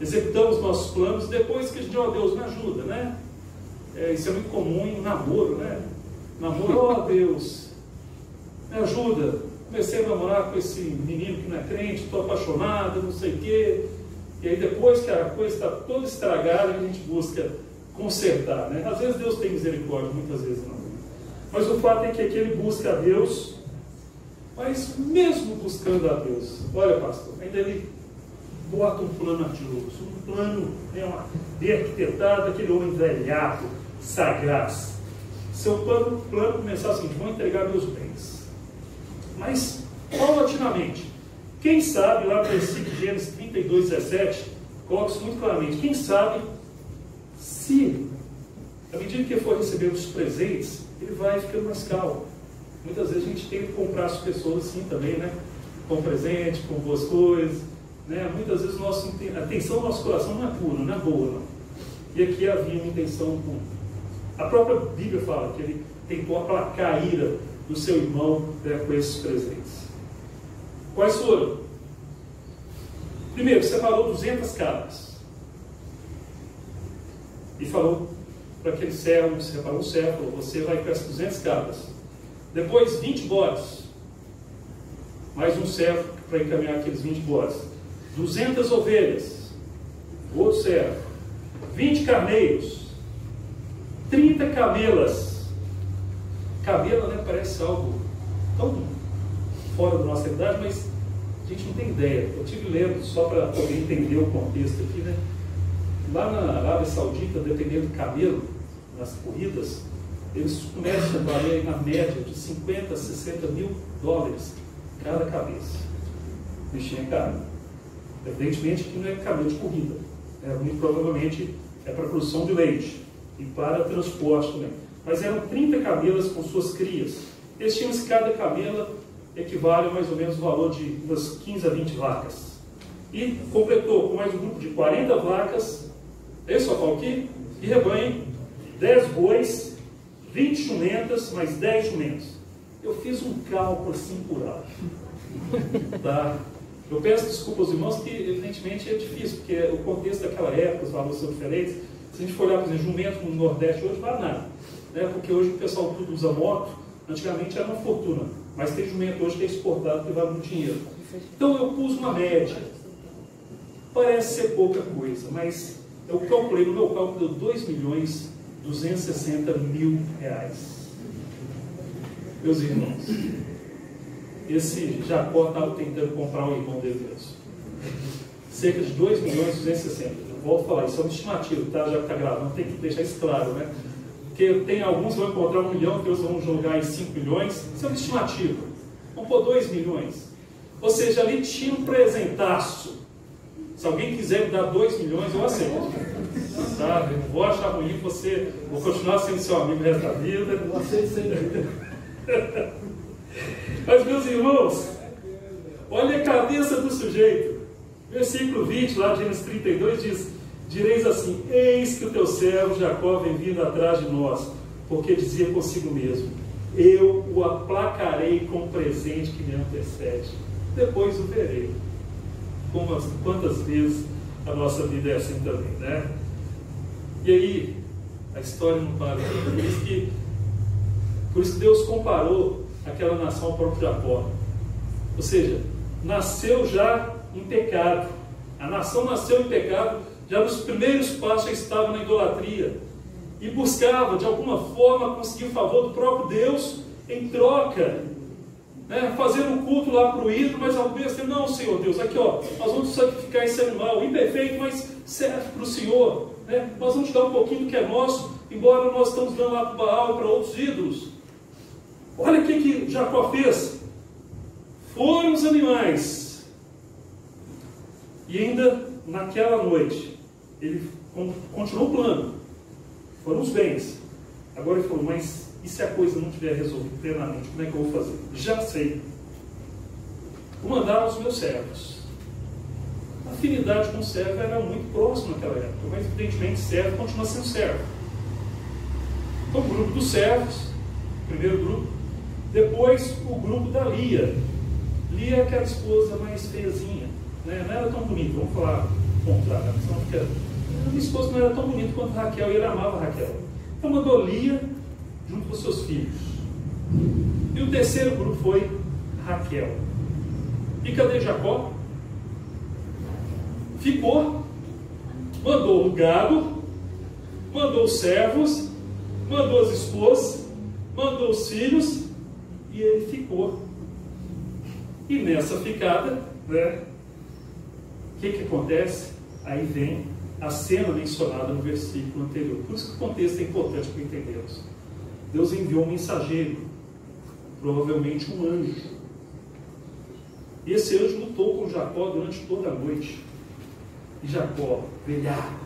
executamos nossos planos, depois que a gente diz, Deus, me ajuda, né? Isso é muito comum em namoro, né? Namoro, Deus, me ajuda, comecei a namorar com esse menino que não é crente, estou apaixonado, não sei o quê. E aí depois que a coisa está toda estragada, a gente busca consertar, né? Às vezes Deus tem misericórdia, muitas vezes não. Mas o fato é que aqui ele busca a Deus, mas mesmo buscando a Deus, olha pastor, ainda ele bota um plano ardiloso, um plano bem arquitetado, aquele homem velhaco, sagaz. Seu plano começar assim, vou entregar meus bens. Mas, paulatinamente, quem sabe, lá no versículo de Gênesis 32, 17, coloca isso muito claramente, quem sabe se, à medida que ele for recebendo os presentes, ele vai ficando mais calmo. Muitas vezes a gente tem que comprar as pessoas assim também, né? Com presente, com boas coisas, né? Muitas vezes a intenção do nosso coração não é pura, não é boa, não. E aqui havia uma intenção pura. A própria Bíblia fala que ele tentou aplacar a ira do seu irmão, né, com esses presentes. Quais foram? Primeiro, separou 200 cabras. E falou para aquele servo, separou um servo, falou, você vai com essas 200 cabras. Depois, 20 bodes. Mais um servo para encaminhar aqueles 20 bodes. 200 ovelhas. Outro servo. 20 carneiros. 30 camelas. Camela, né, parece algo tão fora da nossa realidade, mas a gente não tem ideia. Eu tive lendo, só para poder entender o contexto aqui, né? Lá na Arábia Saudita, dependendo do camelo, nas corridas, eles começam a valer na média de 50 a 60 mil dólares cada cabeça. Bichinho é caro. Evidentemente que não é camelo de corrida. Muito provavelmente é para produção de leite e para transporte também. Mas eram 30 camelas com suas crias. Estima-se que cada camela equivale a mais ou menos o valor de umas 15 a 20 vacas. E completou com mais um grupo de 40 vacas, esse só falou aqui, e rebanho, 10 bois, 20 jumentas, mais 10 jumentos. Eu fiz um cálculo assim por alto. Tá? Eu peço desculpa aos irmãos que evidentemente é difícil, porque o contexto daquela época, os valores são diferentes. Se a gente for olhar, por exemplo, jumento no Nordeste hoje, vale nada. Né? Porque hoje o pessoal tudo usa moto, antigamente era uma fortuna. Mas tem jumento hoje que é exportado que vale muito dinheiro. Então eu pus uma média. Parece ser pouca coisa, mas eu calculei, no meu cálculo deu 2.260.000 reais. Meus irmãos, esse Jacó estava tentando comprar um irmão dele mesmo. Cerca de 2.260.000. Eu volto a falar, isso é uma estimativa, tá? Já que está gravando, tem que deixar isso claro, né? Porque tem alguns que vão encontrar 1 milhão, que outros vão jogar em 5 milhões. Isso é uma estimativa. Vamos pôr 2 milhões. Ou seja, ali tinha um presentaço. Se alguém quiser me dar 2 milhões, eu aceito. Tá? Eu não vou achar ruim você, vou continuar sendo seu amigo o resto da vida. Eu aceito sem dúvida. Mas, meus irmãos, olha a cabeça do sujeito. Versículo 20, lá de Gênesis 32, diz: direis assim, eis que o teu servo Jacó vem vindo atrás de nós, porque dizia consigo mesmo, eu o aplacarei com o presente que me antecede, depois o verei. Quantas vezes a nossa vida é assim também, né? E aí, a história não para aqui. Por isso que Deus comparou aquela nação ao próprio Jacó. Ou seja, nasceu já em pecado. A nação nasceu em pecado, já nos primeiros passos já estava na idolatria. E buscava, de alguma forma, conseguir o favor do próprio Deus em troca. Né? Fazendo um culto lá para o ídolo, mas ao mesmo tempo, não, Senhor Deus, aqui ó, nós vamos sacrificar esse animal, imperfeito, mas serve para o Senhor. Né? Nós vamos te dar um pouquinho do que é nosso, embora nós estamos dando lá para o Baal e para outros ídolos. Olha o que Jacó fez. Foram os animais. E ainda naquela noite, ele continuou o plano. Foram os bens. Agora ele falou, mas e se a coisa não tiver resolvido plenamente, como é que eu vou fazer? Já sei. Vou mandar os meus servos. A afinidade com o servo era muito próxima naquela época, mas evidentemente servo continua sendo servo. Então o grupo dos servos, primeiro grupo, depois o grupo da Lia. Lia é aquela esposa mais feiazinha, né? Não era tão bonita, vamos falar o contrário, a minha esposa não era tão bonita quanto Raquel, e ele amava Raquel. Então mandou Lia junto com seus filhos. E o terceiro grupo foi Raquel. E cadê Jacó? Ficou, mandou o gado, mandou os servos, mandou as esposas, mandou os filhos, e ele ficou. E nessa ficada, né, o que acontece? Aí vem a cena mencionada no versículo anterior. Por isso que o contexto é importante para entendermos. Deus enviou um mensageiro, provavelmente um anjo. E esse anjo lutou com Jacó durante toda a noite. E Jacó, velhaco,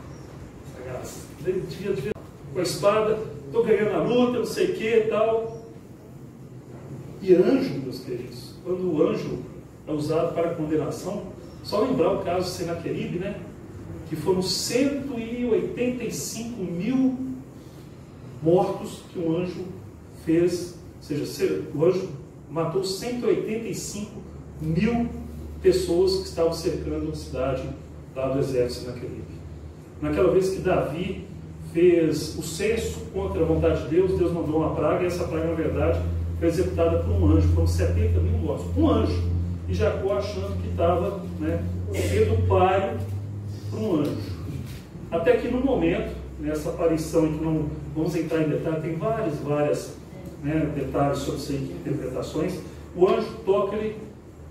com a espada, estou ganhando a luta, não sei o que e tal. E anjo, meus queridos, quando o anjo é usado para condenação, só lembrar o caso de Senaqueribe, né? Que foram 185 mil mortos que um anjo fez, ou seja, o anjo matou 185 mil pessoas que estavam cercando a cidade lá do exército Senaqueribe. Naquela vez que Davi fez o censo contra a vontade de Deus, Deus mandou uma praga, e essa praga, na verdade, foi executada por um anjo. Foram 70 mil mortos. Um anjo. E Jacó achando que estava, né, sendo páreo para um anjo. Até que no momento, nessa aparição, em que não vamos entrar em detalhe, tem várias né, detalhes sobre essas interpretações, o anjo toca-lhe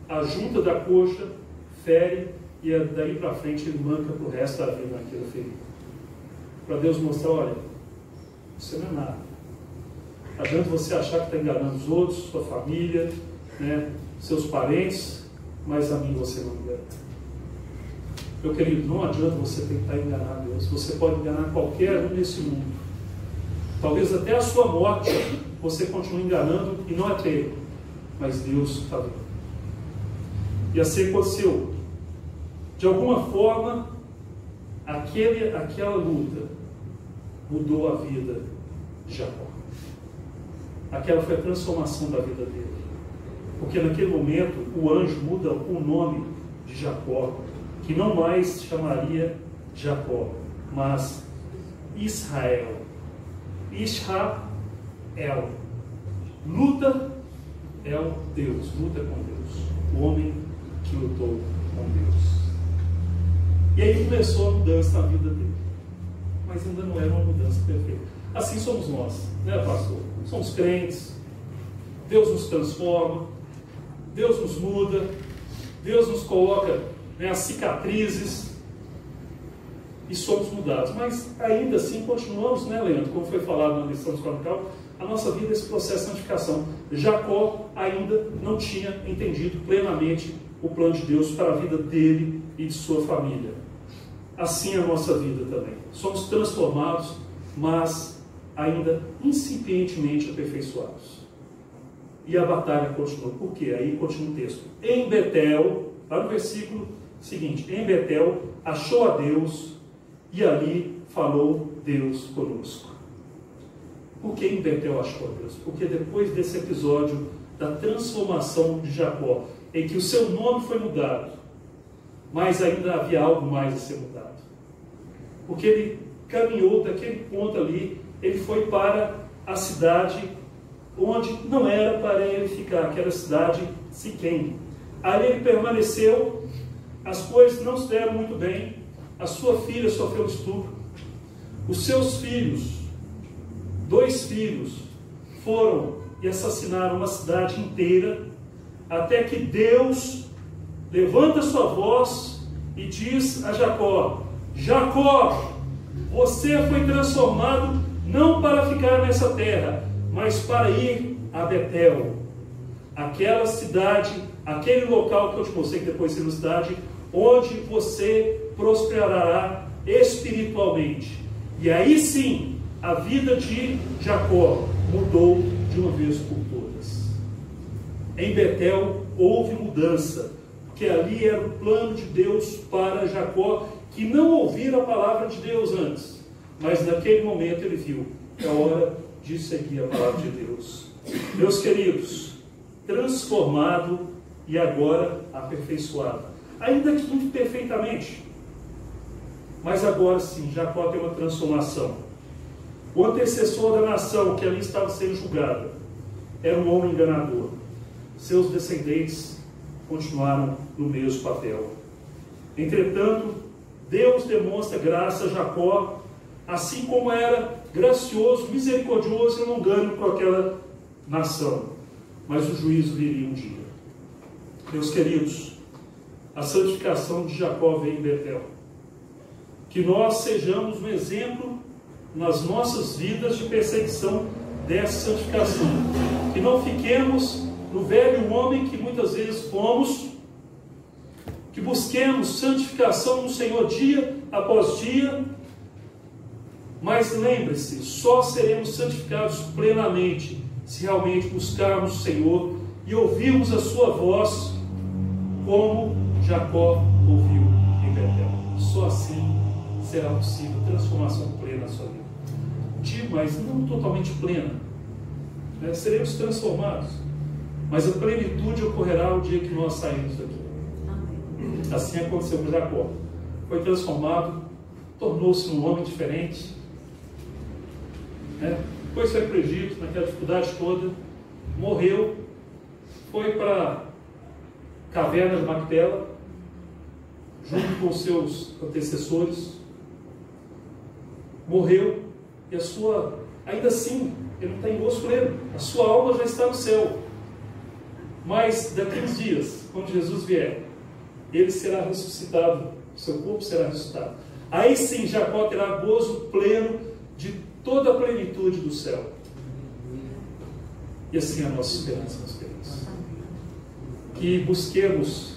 a junta da coxa, fere, e daí para frente ele manca para o resto da vida naquela ferida. Para Deus mostrar, olha, você não é nada. Adianta você achar que está enganando os outros, sua família, né, seus parentes, mas a mim você não engana. Meu querido, não adianta você tentar enganar Deus. Você pode enganar qualquer um nesse mundo. Talvez até a sua morte você continue enganando e não é pego. Mas Deus está vendo. E assim aconteceu. De alguma forma, aquela luta mudou a vida de Jacó. Aquela foi a transformação da vida dele. Porque naquele momento o anjo muda o nome de Jacó, que não mais chamaria Jacó, mas Israel. Israel. Luta é o Deus, luta com Deus. O homem que lutou com Deus. E aí começou a mudança na vida dele. Mas ainda não era uma mudança perfeita. Assim somos nós, né, pastor? Somos crentes, Deus nos transforma, Deus nos muda, Deus nos coloca, né, as cicatrizes e somos mudados. Mas ainda assim continuamos, né, Leandro? Como foi falado na lição do Crônicas, a nossa vida é esse processo de santificação. Jacó ainda não tinha entendido plenamente o plano de Deus para a vida dele e de sua família. Assim é a nossa vida também. Somos transformados, mas ainda incipientemente aperfeiçoados. E a batalha continua. Por quê? Aí continua o texto. Em Betel, lá no versículo seguinte, em Betel achou a Deus e ali falou Deus conosco. Por que em Betel achou a Deus? Porque depois desse episódio da transformação de Jacó, em que o seu nome foi mudado, mas ainda havia algo mais a ser mudado. Porque ele caminhou daquele ponto ali, ele foi para a cidade onde não era para ele ficar, que era a cidade Siquém. Ali ele permaneceu, as coisas não se deram muito bem, a sua filha sofreu estupro, os seus filhos, 2 filhos, foram e assassinaram uma cidade inteira, até que Deus levanta sua voz e diz a Jacó: Jacó, você foi transformado não para ficar nessa terra, mas para ir a Betel, aquela cidade, aquele local que eu te mostrei, que depois será cidade, onde você prosperará espiritualmente. E aí sim, a vida de Jacó mudou de uma vez por todas. Em Betel houve mudança, porque ali era o plano de Deus para Jacó, que não ouvira a palavra de Deus antes, mas naquele momento ele viu, é hora de seguir a palavra de Deus. Meus queridos, transformado e agora aperfeiçoado, ainda que imperfeitamente, mas agora sim, Jacó tem uma transformação. O antecessor da nação que ali estava sendo julgada era um homem enganador. seus descendentes continuaram no mesmo papel. Entretanto, Deus demonstra graça a Jacó, assim como era gracioso, misericordioso e longânimo com aquela nação. Mas o juízo viria um dia. Meus queridos, a santificação de Jacó veio em Betel. Que nós sejamos um exemplo nas nossas vidas de perseguição dessa santificação. Que não fiquemos no velho homem que muitas vezes fomos, que busquemos santificação no Senhor dia após dia, mas lembre-se, só seremos santificados plenamente se realmente buscarmos o Senhor e ouvirmos a sua voz, como Jacó ouviu em Betel. Só assim será possível transformação plena na sua vida. Digo, mas não totalmente plena. Seremos transformados, mas a plenitude ocorrerá o dia que nós saímos daqui. Assim aconteceu com Jacó. Foi transformado, tornou-se um homem diferente. Depois foi para o Egito, naquela dificuldade toda, morreu, foi para a caverna de Macpela, junto com seus antecessores, morreu, e a sua, ainda assim, ele não está em gozo pleno, a sua alma já está no céu. Mas daqui a uns dias, quando Jesus vier, ele será ressuscitado, seu corpo será ressuscitado. Aí sim Jacó terá gozo pleno de toda a plenitude do céu. E assim é a nossa esperança, meus queridos. Que busquemos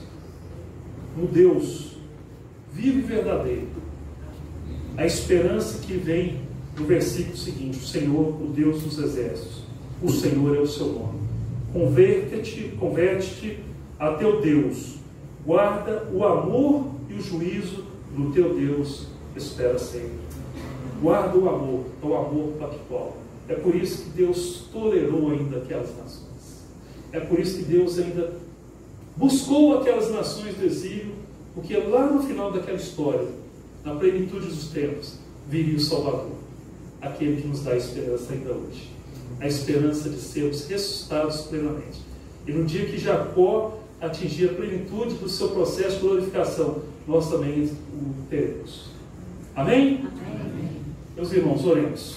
no Deus vivo e verdadeiro a esperança que vem no versículo seguinte: o Senhor, o Deus dos exércitos, o Senhor é o seu nome. Converte-te a teu Deus, guarda o amor e o juízo do teu Deus, espera sempre. Guarda o amor pactual. É por isso que Deus tolerou ainda aquelas nações. É por isso que Deus ainda buscou aquelas nações do exílio, porque lá no final daquela história, na plenitude dos tempos, viria o Salvador, aquele que nos dá esperança ainda hoje. A esperança de sermos ressuscitados plenamente. E no dia que Jacó atingir a plenitude do seu processo de glorificação, nós também o teremos. Amém? Amém. Meus irmãos, oremos.